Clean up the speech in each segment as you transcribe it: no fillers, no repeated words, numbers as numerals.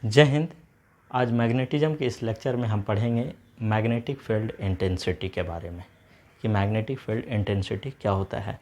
जय हिंद। आज मैग्नेटिज्म के इस लेक्चर में हम पढ़ेंगे मैग्नेटिक फील्ड इंटेंसिटी के बारे में कि मैग्नेटिक फील्ड इंटेंसिटी क्या होता है।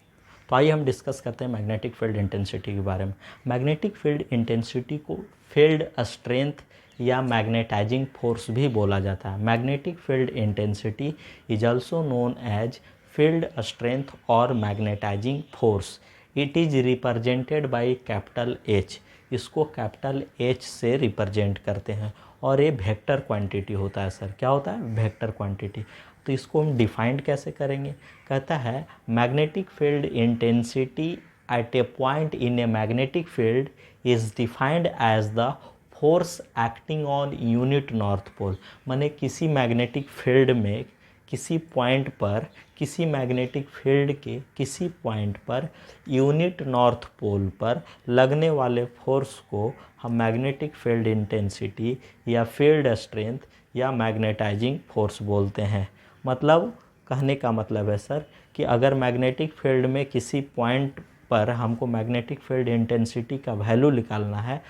तो आइए हम डिस्कस करते हैं मैग्नेटिक फील्ड इंटेंसिटी के बारे में। मैग्नेटिक फील्ड इंटेंसिटी को फील्ड स्ट्रेंथ या मैग्नेटाइजिंग फोर्स भी बोला जाता है। Magnetic field intensity is also known as field strength और magnetising force. It is represented by capital H. इसको कैपिटल एच से रिप्रेजेंट करते हैं और ये वेक्टर क्वांटिटी होता है। सर क्या होता है? Vector quantity. तो इसको हम डिफाइंड कैसे करेंगे? कहता है magnetic field intensity at a point in a magnetic field is defined as the force acting on unit north pole. माने किसी मैग्नेटिक फील्ड में किसी पॉइंट पर, किसी मैग्नेटिक फील्ड के किसी point per unit north pole पर लगने वाले फोर्स को हम मैग्नेटिक फील्ड इंटेंसिटी या फील्ड स्ट्रेंथ या मैग्नेटाइजिंग फोर्स बोलते हैं। मतलब कहने का मतलब है सर कि अगर मैग्नेटिक फील्ड में किसी पॉइंट पर हमको मैग्नेटिक फील्ड इंटेंसिटी का वैल्यू निकालना है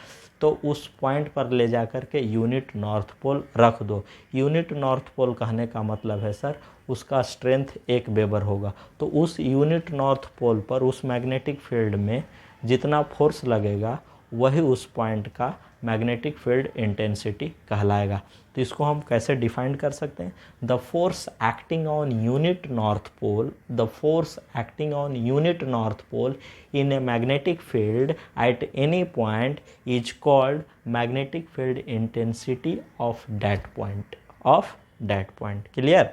तो उस पॉइंट पर ले जा कर के यूनिट नॉर्थ पोल रख दो। यूनिट नॉर्थ पोल कहने का मतलब है सर उसका स्ट्रेंथ 1 वेबर होगा। तो उस यूनिट नॉर्थ पोल पर उस मैग्नेटिक फील्ड में जितना फोर्स लगेगा वही उस पॉइंट का मैग्नेटिक फील्ड इंटेंसिटी कहलाएगा। तो इसको हम कैसे डिफाइन कर सकते हैं? The force acting on unit north pole, the force acting on unit north pole in a magnetic field at any point is called magnetic field intensity of that point. Clear?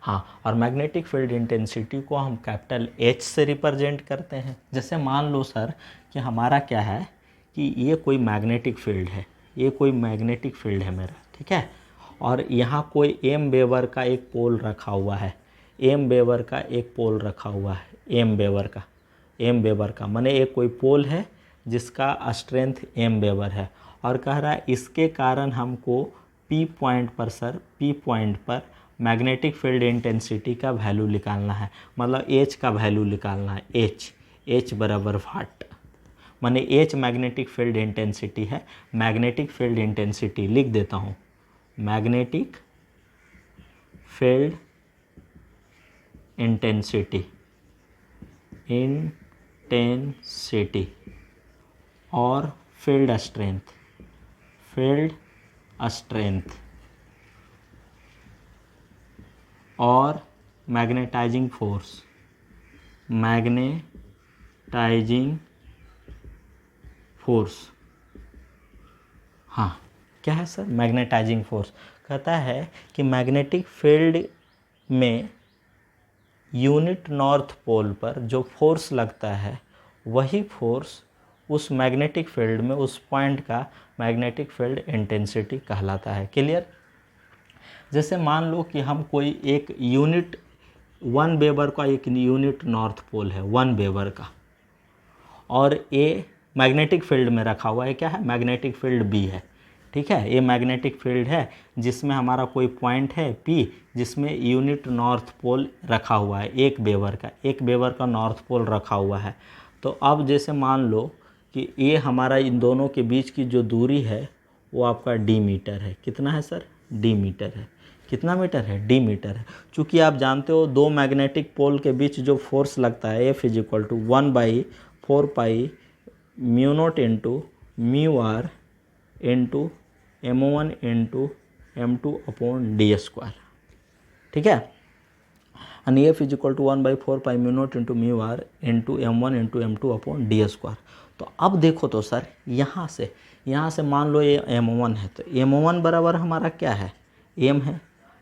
हाँ, और magnetic field intensity को हम capital H से represent करते हैं। जैसे मान लो sir कि हमारा क्या है कि ये कोई मैग्नेटिक फील्ड है, ये कोई मैग्नेटिक फील्ड है मेरा, ठीक है। और यहाँ कोई एम वेबर का एक पोल रखा हुआ है, एम वेबर का एक पोल रखा हुआ है, एम वेबर का माने एक कोई पोल है जिसका स्ट्रेंथ एम वेबर है और कह रहा है इसके कारण हमको पी पॉइंट पर सर, पी पॉइंट पर मैग्नेटिक फील्ड इंटेंसिटी का वैल्यू निकालना है। मतलब एच का वैल्यू निकालना है। एच बराबर वाट, माने एच मैग्नेटिक फील्ड इंटेंसिटी है। मैग्नेटिक फील्ड इंटेंसिटी लिख देता हूँ, मैग्नेटिक फील्ड इंटेंसिटी और फील्ड स्ट्रेंथ और मैग्नेटाइजिंग फोर्स। हाँ, क्या है सर? मैग्नेटाइजिंग फोर्स कहता है कि मैग्नेटिक फील्ड में यूनिट नॉर्थ पोल पर जो फोर्स लगता है वही फोर्स उस मैग्नेटिक फील्ड में, उस पॉइंट का मैग्नेटिक फील्ड इंटेंसिटी कहलाता है। क्लियर? जैसे मान लो कि हम कोई एक यूनिट 1 वेबर का एक यूनिट नॉर्थ पोल है 1 वेबर का, और ये मैग्नेटिक फील्ड में रखा हुआ है। क्या है? मैग्नेटिक फील्ड बी है, ठीक है। ये मैग्नेटिक फील्ड है जिसमें हमारा कोई पॉइंट है पी जिसमें यूनिट नॉर्थ पोल रखा हुआ है 1 वेबर का नॉर्थ पोल रखा हुआ है। तो अब जैसे मान लो कि ये हमारा इन दोनों के बीच की जो दूरी है वो आपका डी मीटर है। कितना है सर? डी मीटर है। कितना मीटर है? डी मीटर है। चूँकि आप जानते हो दो मैग्नेटिक पोल के बीच जो फोर्स लगता है F is equal to 1/4 pi mu naught into mu are into m1 into m2 upon D square, ठीक है। And F is equal to 1/4 pi mu naught into mu are into m1 into m2 upon D square. तो अब देखो तो sir यहाँ से मान लो ये m1 है तो m1 बराबर हमारा क्या है? m है।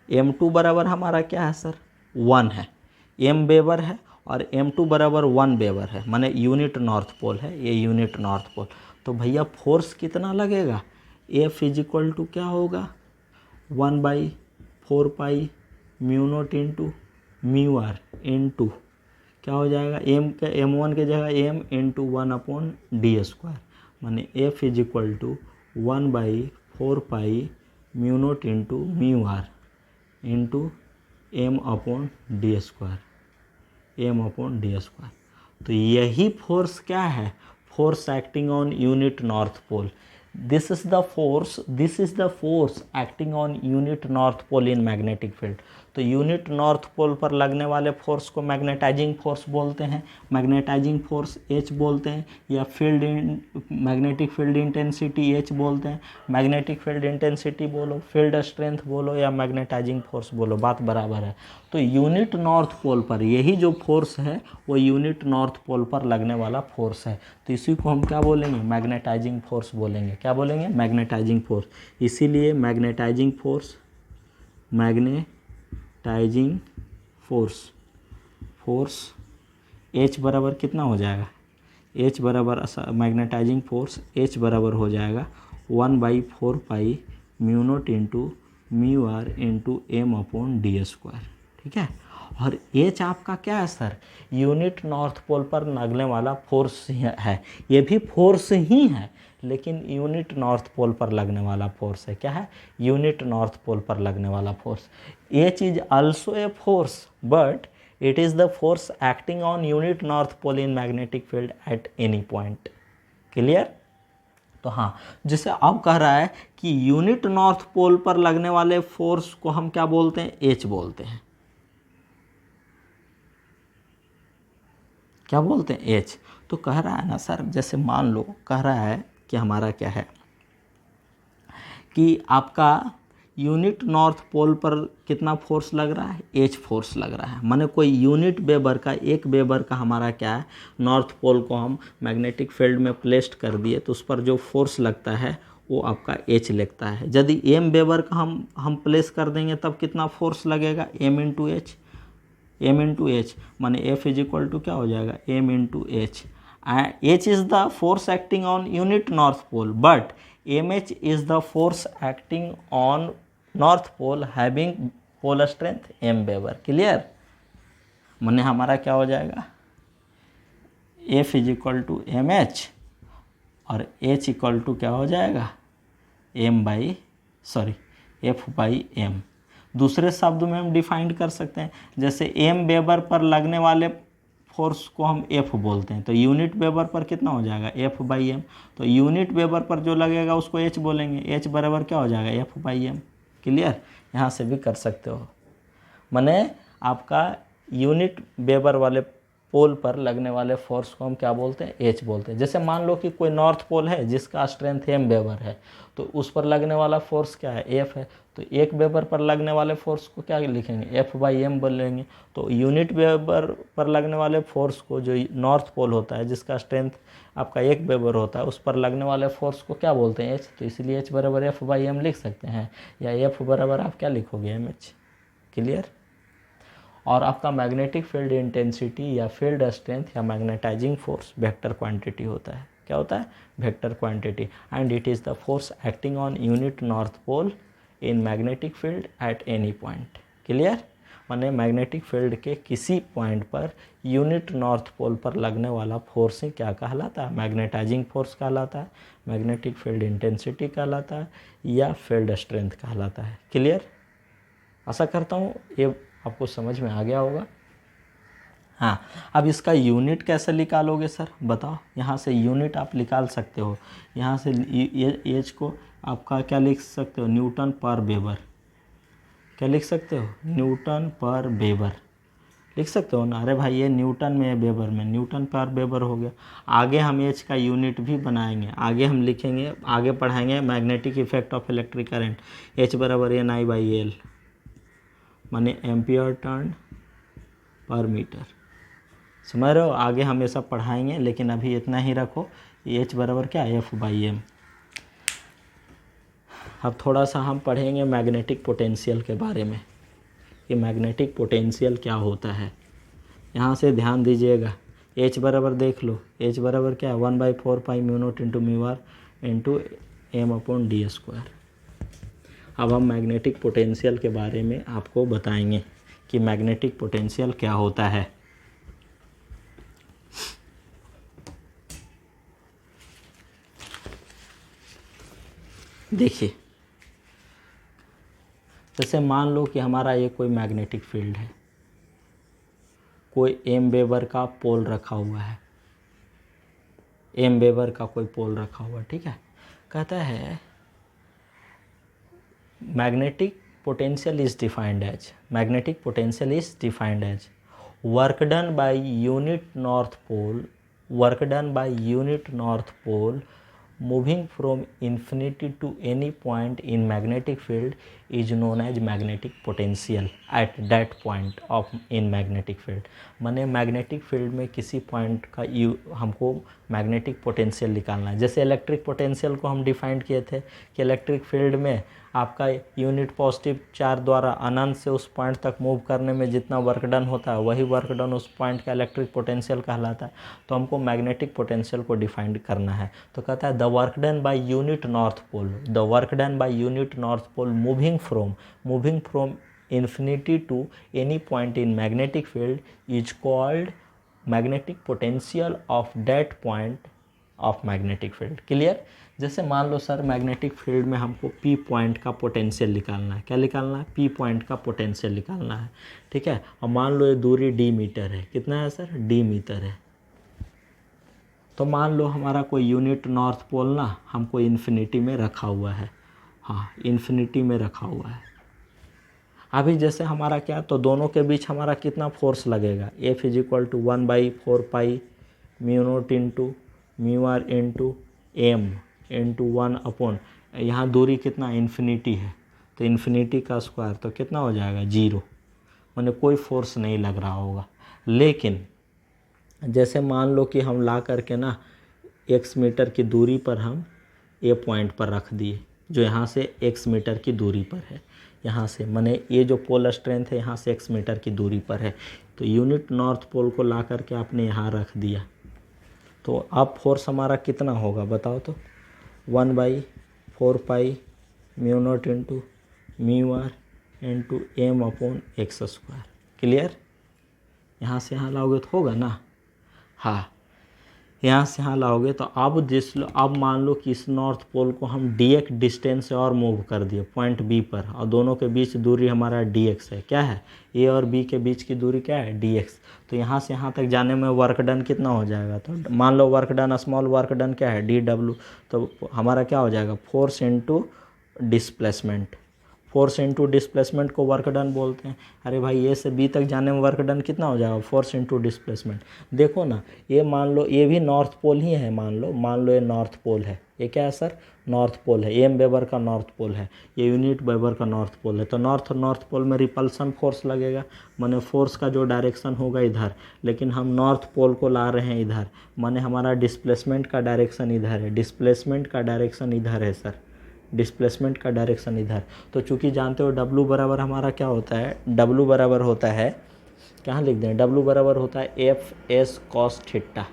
m2 बराबर हमारा क्या है सर? 1 है। m वेबर है और m2 बराबर 1 वेबर है, माने यूनिट नॉर्थ पोल है, ये यूनिट नॉर्थ पोल। तो भैया फोर्स कितना लगेगा? एफ इज इक्वल टू क्या होगा? 1/4 pi mu naught into mu are into क्या हो जाएगा? m1 के जगह m into 1 upon D square, माने F is equal to 1/4 pi mu naught into mu are into m upon D square. तो यही फोर्स क्या है? Force acting on unit north pole. This is the force acting on unit north pole in magnetic field. तो unit north pole पर लगने वाले force को magnetising force बोलते हैं, मैग्नेटाइजिंग फोर्स H बोलते हैं, या मैग्नेटिक फील्ड इंटेंसिटी H बोलते हैं। मैग्नेटिक फील्ड इंटेंसिटी बोलो, फील्ड स्ट्रेंथ बोलो, या मैग्नेटाइजिंग फोर्स बोलो, बात बराबर है। तो यूनिट नॉर्थ पोल पर यही जो फोर्स है वो यूनिट नॉर्थ पोल पर लगने वाला फोर्स है। तो इसी को हम क्या बोलेंगे, मैग्नेटाइजिंग फोर्स बोलेंगे। क्या बोलेंगे, मैग्नेटाइजिंग फोर्स। इसीलिए मैग्नेटाइजिंग फोर्स H बराबर कितना हो जाएगा, H बराबर मैग्नेटाइजिंग फोर्स H बराबर हो जाएगा 1/4 pi mu naught into mu are into M upon D square. ठीक है। और H आपका क्या है सर, यूनिट नॉर्थ पोल पर लगने वाला फोर्स है। ये भी फोर्स ही है लेकिन यूनिट नॉर्थ पोल पर लगने वाला फोर्स है। क्या है, यूनिट नॉर्थ पोल पर लगने वाला force. H is also a force but it is the force acting on unit north pole in magnetic field at any point. Clear. तो हाँ, जिसे अब कह रहा है कि यूनिट नॉर्थ पोल पर लगने वाले फोर्स को हम क्या बोलते हैं, H बोलते हैं। क्या बोलते हैं, H। तो कह रहा है ना सर, जैसे मान लो कह रहा है कि हमारा क्या है कि आपका यूनिट नॉर्थ पोल पर कितना फोर्स लग रहा है, H फोर्स लग रहा है। माने कोई यूनिट वेबर का, एक वेबर का हमारा क्या है, नॉर्थ पोल को हम मैग्नेटिक फील्ड में प्लेस्ड कर दिए तो उस पर जो फोर्स लगता है वो आपका H लगता है। यदि M वेबर का हम प्लेस कर देंगे तब कितना फोर्स लगेगा, M इंटू एच माने F इज इक्वल टू क्या हो जाएगा, M into H. H is the force acting on unit north pole but MH is the force acting on north pole having pole strength M weber. Clear. माने हमारा क्या हो जाएगा, F is equal to MH और H equal to क्या हो जाएगा, F by M। दूसरे शब्द में हम डिफाइंड कर सकते हैं, जैसे M वेबर पर लगने वाले फोर्स को हम F बोलते हैं तो यूनिट वेबर पर कितना हो जाएगा, F बाई M। तो यूनिट वेबर पर जो लगेगा उसको H बोलेंगे, H बराबर क्या हो जाएगा, F बाई M। क्लियर। यहाँ से भी कर सकते हो। माने आपका यूनिट वेबर वाले पोल पर लगने वाले फोर्स को हम क्या बोलते हैं, H बोलते हैं। जैसे मान लो कि कोई नॉर्थ पोल है जिसका स्ट्रेंथ M वेबर है तो उस पर लगने वाला फोर्स क्या है, F है। तो एक वेबर पर लगने वाले फोर्स को क्या लिखेंगे, F बाई M बोलेंगे। तो यूनिट वेबर पर लगने वाले फोर्स को, जो नॉर्थ पोल होता है जिसका स्ट्रेंथ आपका एक वेबर होता है, उस पर लगने वाले फोर्स को क्या बोलते हैं, H। तो इसलिए H बराबर F बाई M लिख सकते हैं, या F बराबर आप क्या लिखोगे, MH। क्लियर। और आपका मैग्नेटिक फील्ड इंटेंसिटी या फील्ड स्ट्रेंथ या मैग्नेटाइजिंग फोर्स वेक्टर क्वांटिटी होता है। क्या होता है, vector quantity. And it is the force acting on unit north pole in magnetic field at any point. Clear. माने मैग्नेटिक फील्ड के किसी point per unit north pole पर लगने वाला फोर्स ही क्या कहलाता है, मैग्नेटाइजिंग फोर्स कहलाता है, मैग्नेटिक फील्ड इंटेंसिटी कहलाता है, या फील्ड स्ट्रेंथ कहलाता है। क्लियर। आशा करता हूँ ये आपको समझ में आ गया होगा। हाँ, अब इसका यूनिट कैसे निकालोगे सर, बताओ। यहाँ से यूनिट आप निकाल सकते हो, यहाँ से H को आपका क्या लिख सकते हो, न्यूटन पर वेबर। क्या लिख सकते हो, न्यूटन पर वेबर लिख सकते हो ना। अरे भाई ये न्यूटन में है, वेबर में, न्यूटन पर वेबर हो गया। आगे हम H का यूनिट भी बनाएंगे, आगे हम लिखेंगे, आगे पढ़ाएंगे magnetic effect of electric current. H बराबर NI/L माने एम्पियर टर्न पर मीटर। समझ रहे हो, आगे हम ये सब पढ़ाएंगे लेकिन अभी इतना ही रखो। H बराबर क्या, F बाई M। अब थोड़ा सा हम पढ़ेंगे मैग्नेटिक पोटेंशियल के बारे में कि मैग्नेटिक पोटेंशियल क्या होता है। यहाँ से ध्यान दीजिएगा, H बराबर देख लो, H बराबर क्या है, 1/4 pi mu naught into mu are into M upon D square. अब हम मैग्नेटिक पोटेंशियल के बारे में आपको बताएंगे कि मैग्नेटिक पोटेंशियल क्या होता है। देखिए, जैसे मान लो कि हमारा ये कोई मैग्नेटिक फील्ड है, कोई M वेबर का पोल रखा हुआ है, M वेबर का कोई पोल रखा हुआ है, ठीक है। कहता है magnetic potential is defined as work done by unit north pole moving from infinity to any point in magnetic field is known as magnetic potential at that point of in magnetic field। माने magnetic field में किसी point का हमको magnetic potential निकालना है। जैसे electric potential को हम डिफाइंड किए थे कि इलेक्ट्रिक फील्ड में आपका यूनिट पॉजिटिव चार्ज द्वारा अनंत से उस पॉइंट तक मूव करने में जितना वर्क डन होता है वही वर्क डन उस पॉइंट का इलेक्ट्रिक पोटेंशियल कहलाता है। तो हमको मैग्नेटिक पोटेंशियल को डिफाइंड करना है। तो कहता है the work done by unit north pole moving from infinity to any point in magnetic field is called magnetic potential of that point of magnetic field। Clear. जैसे मान लो सर मैग्नेटिक फील्ड में हमको P point का potential निकालना है। क्या निकालना है? P पॉइंट का पोटेंशियल निकालना है। ठीक है। और मान लो ये दूरी d मीटर है। कितना है सर? d मीटर है। तो मान लो हमारा कोई यूनिट नॉर्थ पोल ना हमको इन्फिनिटी में रखा हुआ है। हाँ, इन्फिनिटी में रखा हुआ है। अभी जैसे हमारा क्या, तो दोनों के बीच हमारा कितना फोर्स लगेगा? F = 1/4 pi mu naught into mu are into M into 1/, यहाँ दूरी कितना? इन्फिनिटी है। तो इन्फिनिटी का स्क्वायर तो कितना हो जाएगा? 0। माने कोई फोर्स नहीं लग रहा होगा। लेकिन जैसे मान लो कि हम ला करके ना x मीटर की दूरी पर हम A पॉइंट पर रख दिए, जो यहाँ से x मीटर की दूरी पर है। यहाँ से माने ये जो पोल स्ट्रेंथ है यहाँ से x मीटर की दूरी पर है। तो यूनिट नॉर्थ पोल को ला करके आपने यहाँ रख दिया। तो अब फोर्स हमारा कितना होगा बताओ तो? 1/4 pi mu naught into mu are into m/x²। Clear. यहाँ से यहाँ लाओगे तो होगा ना? हाँ, यहाँ से यहाँ लाओगे तो अब मान लो कि इस नॉर्थ पोल को हम dx डिस्टेंस से और मूव कर दिए पॉइंट B पर, और दोनों के बीच दूरी हमारा dx है। क्या है? A और B के बीच की दूरी क्या है? dx। तो यहाँ से यहाँ तक जाने में वर्क डन कितना हो जाएगा? तो मान लो work done, small work done क्या है? dw। तो हमारा क्या हो जाएगा? Force into displacement. Force into displacement को वर्क डन बोलते हैं। अरे भाई ए से बी तक जाने में वर्क डन कितना हो जाएगा? Force into displacement. देखो ना, ये मान लो ये भी नॉर्थ पोल ही है। मान लो ये नॉर्थ पोल है। ये क्या है सर? नॉर्थ पोल है। एम वेबर का नॉर्थ पोल है, ये यूनिट वेबर का नॉर्थ पोल है। तो नॉर्थ पोल में रिपल्सन फोर्स लगेगा, माने फोर्स का जो डायरेक्शन होगा इधर, लेकिन हम नॉर्थ पोल को ला रहे हैं इधर, माने हमारा डिस्प्लेसमेंट का डायरेक्शन इधर है। डिस्प्लेसमेंट का डायरेक्शन इधर है सर, डिस्प्लेसमेंट का डायरेक्शन इधर। तो चूंकि जानते हो W बराबर हमारा क्या होता है? W बराबर होता है, कहाँ लिख दें? W बराबर होता है FS cos थीटा।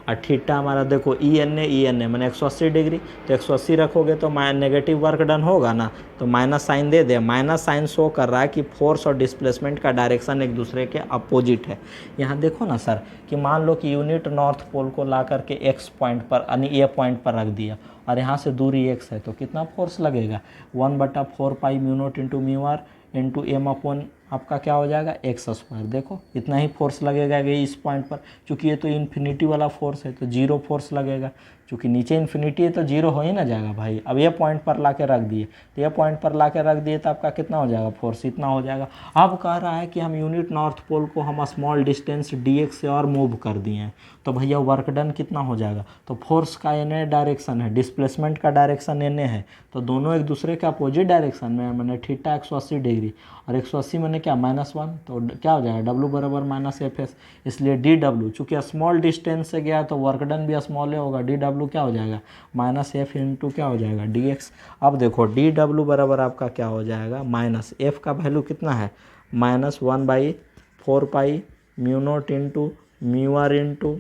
और थीटा हमारा देखो ENA मैंने 180 डिग्री, तो 180 रखोगे तो नेगेटिव वर्क डन होगा ना, तो माइनस साइन दे दे। माइनस साइन शो कर रहा है कि फोर्स और डिस्प्लेसमेंट का डायरेक्शन एक दूसरे के अपोजिट है। यहाँ देखो ना सर कि मान लो कि यूनिट नॉर्थ पोल को ला करके x पॉइंट पर यानी A पॉइंट पर रख दिया, और यहाँ से दूरी x है, तो कितना फोर्स लगेगा? 1/4 pi mu naught into mu are into m/, आपका क्या हो जाएगा? x²। देखो इतना ही फोर्स लगेगा ये इस पॉइंट पर। चूँकि ये तो इन्फिनिटी वाला फोर्स है तो 0 फोर्स लगेगा। चूँकि नीचे इन्फिनिटी है तो 0 हो ही ना जाएगा भाई। अब ये पॉइंट पर ला के रख दिए, तो ये पॉइंट पर ला के रख दिए तो आपका कितना हो जाएगा? फोर्स इतना हो जाएगा। अब कह रहा है कि हम यूनिट नॉर्थ पोल को हम स्मॉल डिस्टेंस dx से और मूव कर दिए हैं, तो भैया वर्क डन कितना हो जाएगा? तो फोर्स का NA डायरेक्शन है, डिस्प्लेसमेंट का डायरेक्शन NA है, तो दोनों एक दूसरे के अपोजिट डायरेक्शन में। मैंने थीटा 180 डिग्री और 180 मैंने क्या? -1, तो क्या हो जाएगा? W बराबर -FS। इसलिए DW चूँकि स्मॉल डिस्टेंस से गया तो वर्क डन भी स्मॉल होगा। DW क्या हो जाएगा? -F इंटू क्या हो जाएगा? dx। अब देखो DW बराबर आपका क्या हो जाएगा? -F का वैल्यू कितना है? -1/4 pi mu naught into mu are into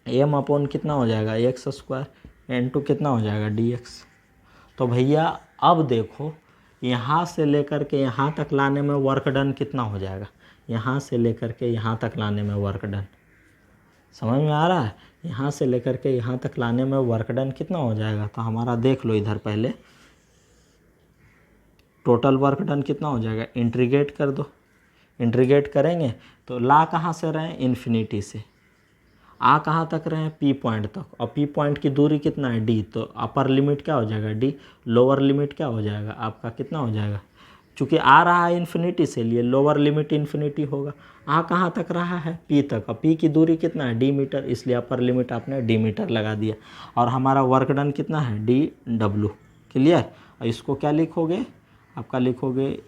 m/, कितना हो जाएगा? x² इंटू कितना हो जाएगा? dx। तो भैया अब देखो यहाँ से लेकर के यहाँ तक लाने में वर्क डन कितना हो जाएगा? यहाँ से लेकर के यहाँ तक लाने में वर्क डन, समझ में आ रहा है? यहाँ से लेकर के यहाँ तक लाने में वर्क डन कितना हो जाएगा? तो हमारा देख लो इधर पहले टोटल वर्क डन कितना हो जाएगा? इंटीग्रेट कर दो। इंटीग्रेट करेंगे तो ला कहाँ से रहे हैं? इन्फिनिटी से। आ कहाँ तक रहे हैं, पी पॉइंट तक, और पी पॉइंट की दूरी कितना है, डी। तो अपर लिमिट क्या हो जाएगा, डी। लोअर लिमिट क्या हो जाएगा आपका, कितना हो जाएगा, चूँकि आ रहा है इन्फिनिटी से, लिए लोअर लिमिट इन्फिनिटी होगा। आ कहाँ तक रहा है, पी तक, और पी की दूरी कितना है, डी मीटर, इसलिए अपर लिमिट आपने डी मीटर लगा दिया। और हमारा वर्क डन कितना है, डी डब्लू। क्लियर। और इसको क्या लिखोगे, आपका लिखोगे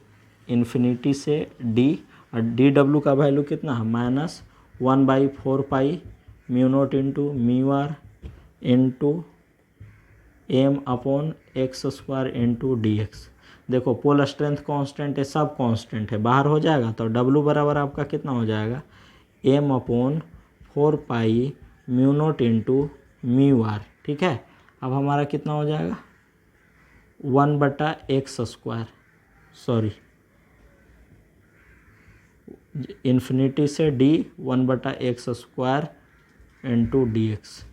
इन्फिनिटी से डी, और डी डब्लू का वैल्यू कितना है, -1/4 pi mu naught into mu are into M upon X square into D X. देखो पोल स्ट्रेंथ कांस्टेंट है, सब कांस्टेंट है, बाहर हो जाएगा तो डब्लू बराबर आपका कितना हो जाएगा, m/4 pi mu naught into mu R. ठीक है, अब हमारा कितना हो जाएगा, 1/x², सॉरी इन्फिनिटी से D 1/x² into D X.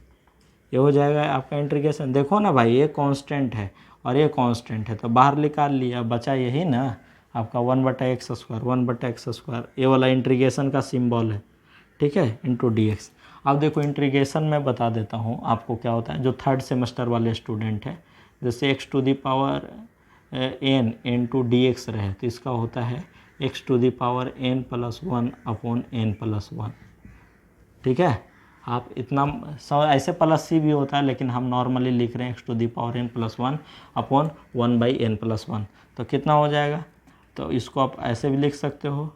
ये हो जाएगा आपका इंटीग्रेशन। देखो ना भाई, ये कांस्टेंट है और ये कांस्टेंट है, तो बाहर निकाल लिया, बचा यही ना आपका 1/x², 1/x², ये वाला इंटीग्रेशन का सिंबल है। ठीक है, इंटू डी एक्स। अब देखो इंटीग्रेशन में बता देता हूँ आपको क्या होता है, जो थर्ड सेमेस्टर वाले स्टूडेंट है, जैसे x⁴n इंटू डी एक्स रहे, तो इसका होता है x⁴n+1 अपॉन n+1। ठीक है, आप इतना ऐसे प्लस सी भी होता है, लेकिन हम नॉर्मली लिख रहे हैं x⁴n+1 अपॉन 1/n+1। तो कितना हो जाएगा, तो इसको आप ऐसे भी लिख सकते हो,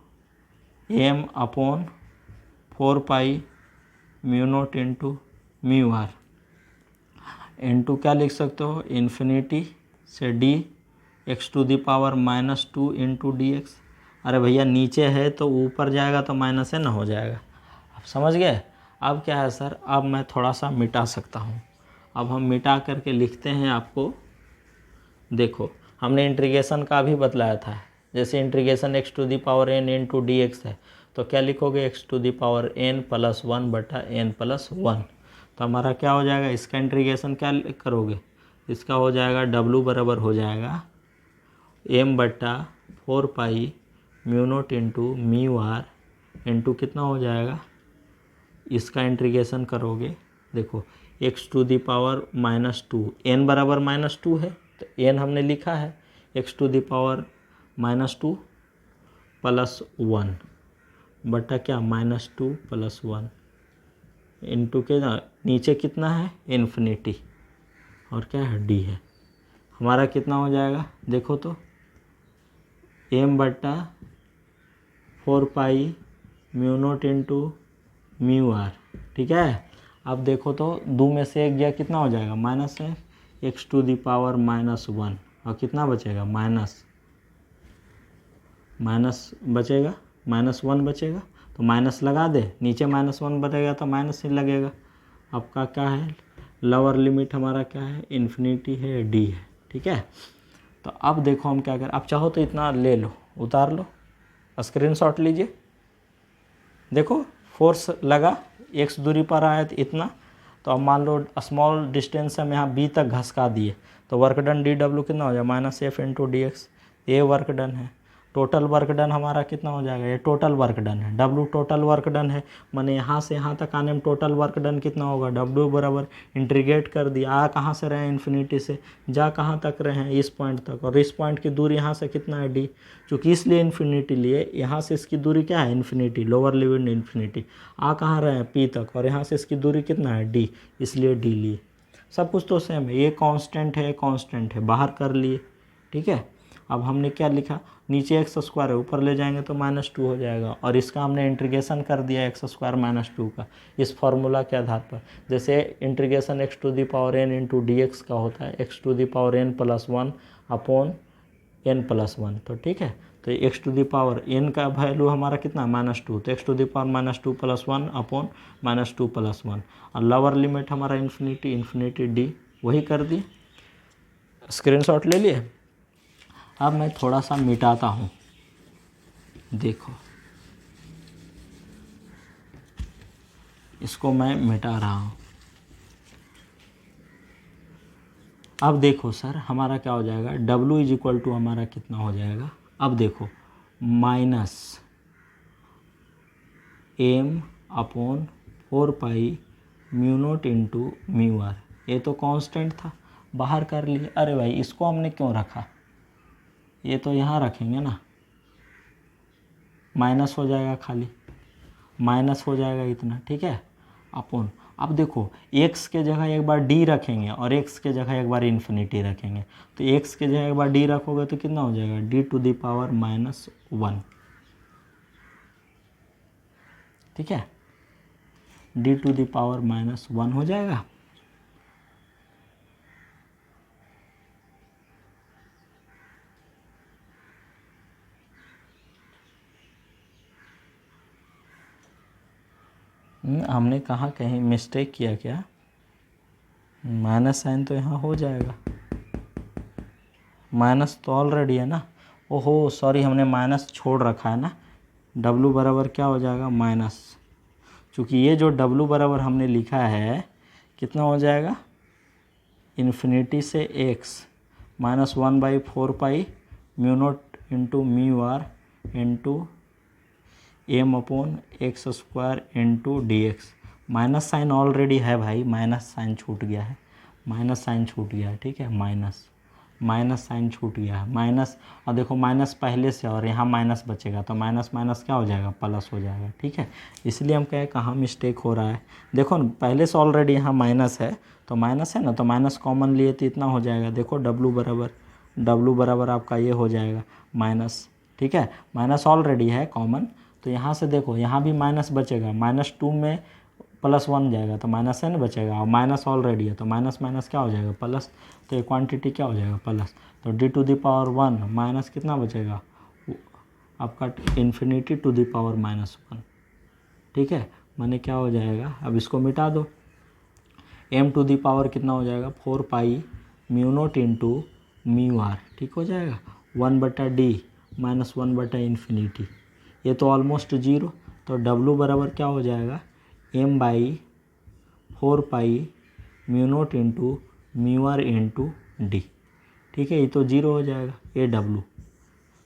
m/4 pi mu naught into mu are into क्या लिख सकते हो, इन्फिनिटी से D x⁻⁻² into D x. अरे भैया नीचे है तो ऊपर जाएगा तो माइनस है ना, हो जाएगा। आप समझ गए। अब क्या है सर, अब मैं थोड़ा सा मिटा सकता हूँ। अब हम मिटा करके लिखते हैं आपको। देखो हमने इंटीग्रेशन का भी बतलाया था, जैसे integration x⁴n into D x है, तो क्या लिखोगे, x⁴n+1/n+1। तो हमारा क्या हो जाएगा, इसका इंटीग्रेशन क्या करोगे, इसका हो जाएगा w बराबर हो जाएगा m/4 pi mu naught into mu are into कितना हो जाएगा, इसका इंटीग्रेशन करोगे। देखो x⁻⁻², n बराबर -2 है, तो n हमने लिखा है x⁻⁻² +1 बटा क्या, -2 + 1 इंटू के नीचे कितना है, इन्फिनिटी, और क्या है, डी है। हमारा कितना हो जाएगा, देखो तो m/4 pi mu naught into mu R. ठीक है, अब देखो तो दो में से एक गया, कितना हो जाएगा, माइनस है, x⁻⁻1, और कितना बचेगा, माइनस बचेगा, -1 बचेगा, तो माइनस लगा दे, नीचे -1 बचेगा तो माइनस ही लगेगा। आपका क्या है, लोअर लिमिट हमारा क्या है, इन्फिनिटी है, डी है। ठीक है, तो अब देखो हम क्या करें, आप चाहो तो इतना ले लो, उतार लो, स्क्रीनशॉट लीजिए। देखो फोर्स लगा, x दूरी पर आया तो इतना, तो अब मान लो स्मॉल डिस्टेंस हम यहाँ b तक घसका दिए, तो वर्क डन डी डब्ल्यू कितना हो जाएगा, -f इंटू डी एक्स। ये वर्क डन है। टोटल वर्क डन हमारा कितना हो जाएगा, ये टोटल वर्क डन है, W टोटल वर्क डन है, मैंने यहाँ से यहाँ तक आने में टोटल वर्क डन कितना होगा, W बराबर इंटीग्रेट कर दिया, आ कहाँ से रहे हैं, इन्फिनिटी से, जा कहाँ तक रहे हैं, इस पॉइंट तक, और इस पॉइंट की दूरी यहाँ से कितना है, D। चूँकि इसलिए इन्फिनिटी लिए, यहाँ से इसकी दूरी क्या है, इन्फिनिटी, लोअर लिमिट इन्फिनिटी। आ कहाँ रहे हैं, P तक, और यहाँ से इसकी दूरी कितना है, D, इसलिए D लिए। सब कुछ तो सेम है, ये कांस्टेंट है, बाहर कर लिए। ठीक है, अब हमने क्या लिखा, नीचे x² है, ऊपर ले जाएंगे तो -2 हो जाएगा, और इसका हमने इंटीग्रेशन कर दिया x² - 2 का, इस फार्मूला के आधार पर। जैसे integration x⁴n into D x का होता है x⁴n+1 अपॉन n+1। तो ठीक है, तो x⁴n का वैल्यू हमारा कितना, -2, तो x⁻² +1 अपॉन -2 + 1, और लोअर लिमिट हमारा इन्फिनिटी डी, वही कर दिए। स्क्रीनशॉट ले लिए। अब मैं थोड़ा सा मिटाता हूँ, देखो इसको मैं मिटा रहा हूँ। अब देखो सर हमारा क्या हो जाएगा, W = हमारा कितना हो जाएगा, अब देखो -m/4 pi mu naught into mu R, ये तो कांस्टेंट था, बाहर कर लिए। अरे भाई इसको हमने क्यों रखा, ये तो यहाँ रखेंगे ना, माइनस हो जाएगा, खाली माइनस हो जाएगा इतना, ठीक है, अपॉन। अब देखो x के जगह एक बार d रखेंगे और x के जगह एक बार इन्फिनिटी रखेंगे, तो x के जगह एक बार d रखोगे तो कितना हो जाएगा, d टू द पावर -1, ठीक है, d टू द पावर -1 हो जाएगा। हमने कहाँ कहीं मिस्टेक किया क्या, माइनस साइन तो यहाँ हो जाएगा, माइनस तो ऑलरेडी है ना, ओहो सॉरी हमने माइनस छोड़ रखा है ना, w बराबर क्या हो जाएगा, माइनस, चूँकि ये जो w बराबर हमने लिखा है कितना हो जाएगा, इन्फिनिटी से x -1/4 mu naught into mu are into M upon X square into D X. Minus sign already है भाई, माइनस साइन छूट गया है, माइनस साइन छूट गया है, ठीक है, माइनस साइन छूट गया है, माइनस, और देखो माइनस पहले से और यहाँ माइनस बचेगा तो माइनस माइनस क्या हो जाएगा, प्लस हो जाएगा, ठीक है। इसलिए हम कहें कहाँ मिस्टेक हो रहा है, देखो न पहले से ऑलरेडी यहाँ माइनस है, तो माइनस है ना, तो माइनस कॉमन लिए तो इतना हो जाएगा, देखो w बराबर आपका ये हो जाएगा माइनस, ठीक है, माइनस ऑलरेडी है कॉमन, तो यहाँ से देखो यहाँ भी माइनस बचेगा, -2 में +1 जाएगा तो माइनस है ना बचेगा, और माइनस ऑलरेडी है तो माइनस माइनस क्या हो जाएगा, प्लस, तो ये क्वांटिटी क्या हो जाएगा, प्लस, तो d to the power 1 minus कितना बचेगा आपका, इन्फिनिटी टू द पावर -1, ठीक है, माने क्या हो जाएगा, अब इसको मिटा दो, m टू द पावर कितना हो जाएगा, 4 mu naught into mu R, ठीक हो जाएगा, 1/d -1/इन्फिनिटी, ये तो ऑलमोस्ट 0, तो w बराबर क्या हो जाएगा, m/4 mu naught into mu are into D, ठीक है, ये तो 0 हो जाएगा, ये w,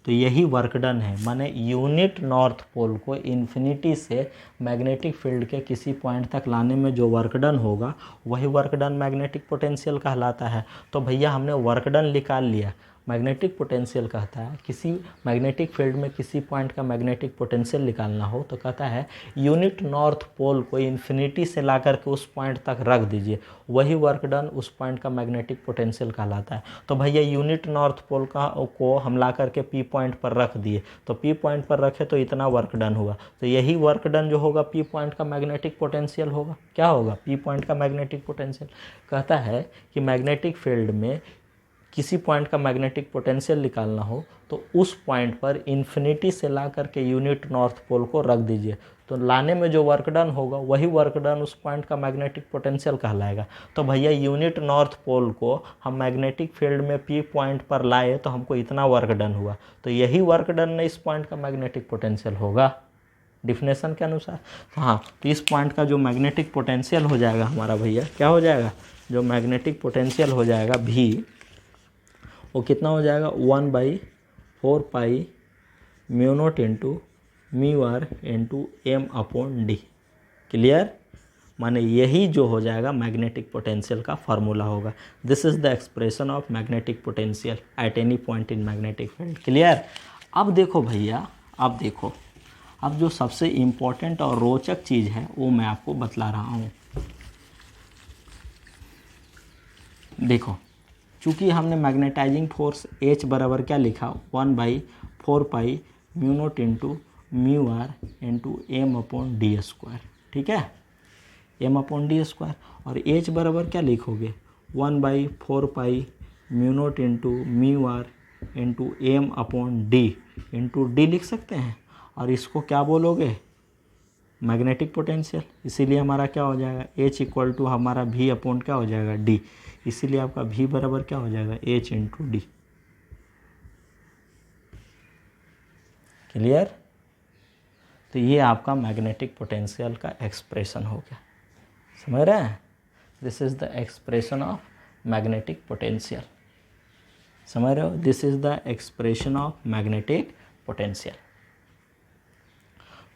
तो यही वर्क डन है, माने यूनिट नॉर्थ पोल को इन्फिनिटी से मैग्नेटिक फील्ड के किसी पॉइंट तक लाने में जो वर्क डन होगा वही वर्क डन मैग्नेटिक पोटेंशियल कहलाता है। तो भैया हमने वर्क डन निकाल लिया, मैग्नेटिक पोटेंशियल कहता है किसी मैग्नेटिक फील्ड में किसी पॉइंट का मैग्नेटिक पोटेंशियल निकालना हो तो कहता है यूनिट नॉर्थ पोल को इन्फिनिटी से ला करके उस पॉइंट तक रख दीजिए, वही वर्क डन उस पॉइंट का मैग्नेटिक पोटेंशियल कहलाता है। तो भैया यूनिट नॉर्थ पोल को हम ला करके पी पॉइंट पर रख दिए, तो पी पॉइंट पर रखे तो इतना वर्क डन हुआ, तो यही वर्क डन जो होगा पी पॉइंट का मैग्नेटिक पोटेंशियल होगा। क्या होगा, पी पॉइंट का मैग्नेटिक पोटेंशियल। कहता है कि मैग्नेटिक फील्ड में किसी पॉइंट का मैग्नेटिक पोटेंशियल निकालना हो तो उस पॉइंट पर इन्फिनिटी से ला करके यूनिट नॉर्थ पोल को रख दीजिए, तो लाने में जो वर्क डन होगा वही वर्क डन उस पॉइंट का मैग्नेटिक पोटेंशियल कहलाएगा। तो भैया यूनिट नॉर्थ पोल को हम मैग्नेटिक फील्ड में पी पॉइंट पर लाए तो हमको इतना वर्क डन हुआ, तो यही वर्क डन इस पॉइंट का मैग्नेटिक पोटेंशियल होगा डिफिनेशन के अनुसार। हाँ, तो इस पॉइंट का जो मैग्नेटिक पोटेंशियल हो जाएगा हमारा भैया क्या हो जाएगा, जो मैग्नेटिक पोटेंशियल हो जाएगा भी, वो कितना हो जाएगा, 1/4 mu naught into mu are into M upon D. Clear, माने यही जो हो जाएगा मैग्नेटिक पोटेंशियल का फार्मूला होगा। This is the expression of magnetic potential at any point in magnetic field. Clear. अब देखो भैया, अब देखो, अब जो सबसे इम्पोर्टेंट और रोचक चीज़ है वो मैं आपको बतला रहा हूँ। देखो, चूँकि हमने मैग्नेटाइजिंग फोर्स H बराबर क्या लिखा, 1/4 mu naught into mu are into M upon D square, ठीक है, एम अपॉन डी स्क्वायर। और H बराबर क्या लिखोगे, 1/4 mu naught into mu are into M upon D into D लिख सकते हैं, और इसको क्या बोलोगे, मैग्नेटिक पोटेंशियल। इसीलिए हमारा क्या हो जाएगा, H इक्वल टू हमारा V अपॉन क्या हो जाएगा, D। इसीलिए आपका V बराबर क्या हो जाएगा, H इंटू डी। क्लियर। तो ये आपका मैग्नेटिक पोटेंशियल का एक्सप्रेशन हो गया, समझ रहे हैं। This is the expression of magnetic potential, समझ रहे हो, this is the expression of magnetic potential.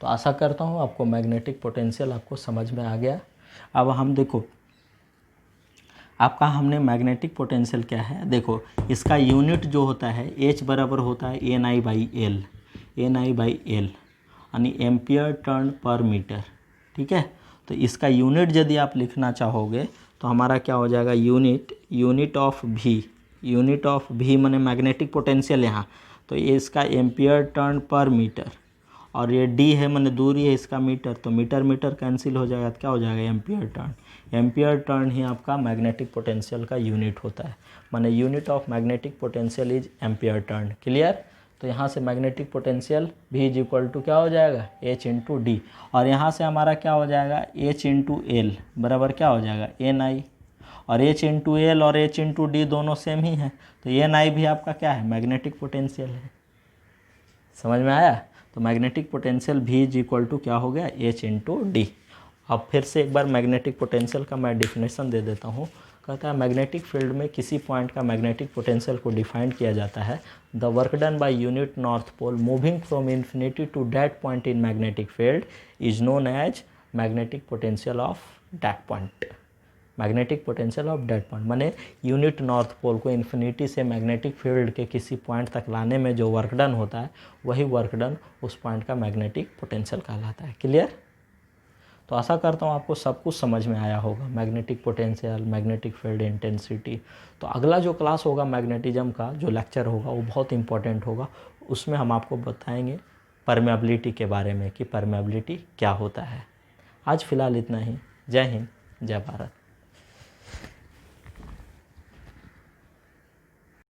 तो आशा करता हूँ आपको मैग्नेटिक पोटेंशियल आपको समझ में आ गया। अब हम देखो आपका हमने मैग्नेटिक पोटेंशियल क्या है, देखो इसका यूनिट जो होता है H बराबर होता है NI/L, NI/L यानी एम्पियर टर्न पर मीटर। ठीक है, तो इसका यूनिट यदि आप लिखना चाहोगे तो हमारा क्या हो जाएगा, यूनिट ऑफ भी माने मैग्नेटिक पोटेंशियल यहाँ, तो ये इसका एम्पियर टर्न पर मीटर, और ये डी है माने दूरी है इसका मीटर, तो मीटर मीटर कैंसिल हो जाएगा तो क्या हो जाएगा एम्पियर टर्न। एम्पियर टर्न ही आपका मैग्नेटिक पोटेंशियल का यूनिट होता है, माने unit of magnetic potential is ampere turn. Clear. तो यहाँ से मैग्नेटिक पोटेंशियल भी इज इक्वल टू क्या हो जाएगा H इंटू डी, और यहाँ से हमारा क्या हो जाएगा H इंटू एल बराबर क्या हो जाएगा NI, और H इंटू एल और H इंटू डी दोनों सेम ही हैं, तो NI भी आपका क्या है मैग्नेटिक पोटेंशियल है। समझ में आया। तो मैग्नेटिक पोटेंशियल भी इज इक्वल टू क्या हो गया H इंटू डी। अब फिर से एक बार मैग्नेटिक पोटेंशियल का मैं डिफिनेशन दे देता हूँ। कहता है मैग्नेटिक फील्ड में किसी पॉइंट का मैग्नेटिक पोटेंशियल को डिफाइन किया जाता है, the work done by unit north pole moving from infinity to that point in magnetic field is known as magnetic potential of that point. Magnetic potential of that point माने unit north pole को infinity से magnetic field के किसी point तक लाने में जो work done होता है वही वर्क डन उस पॉइंट का मैग्नेटिक पोटेंशियल कहलाता है। क्लियर। तो आशा करता हूँ आपको सब कुछ समझ में आया होगा, magnetic potential, magnetic field intensity. तो अगला जो क्लास होगा मैग्नेटिज्म का जो लेक्चर होगा वो बहुत इंपॉर्टेंट होगा, उसमें हम आपको बताएंगे परमेबिलिटी के बारे में कि परमेबिलिटी क्या होता है। आज फ़िलहाल इतना ही। जय हिंद, जय भारत।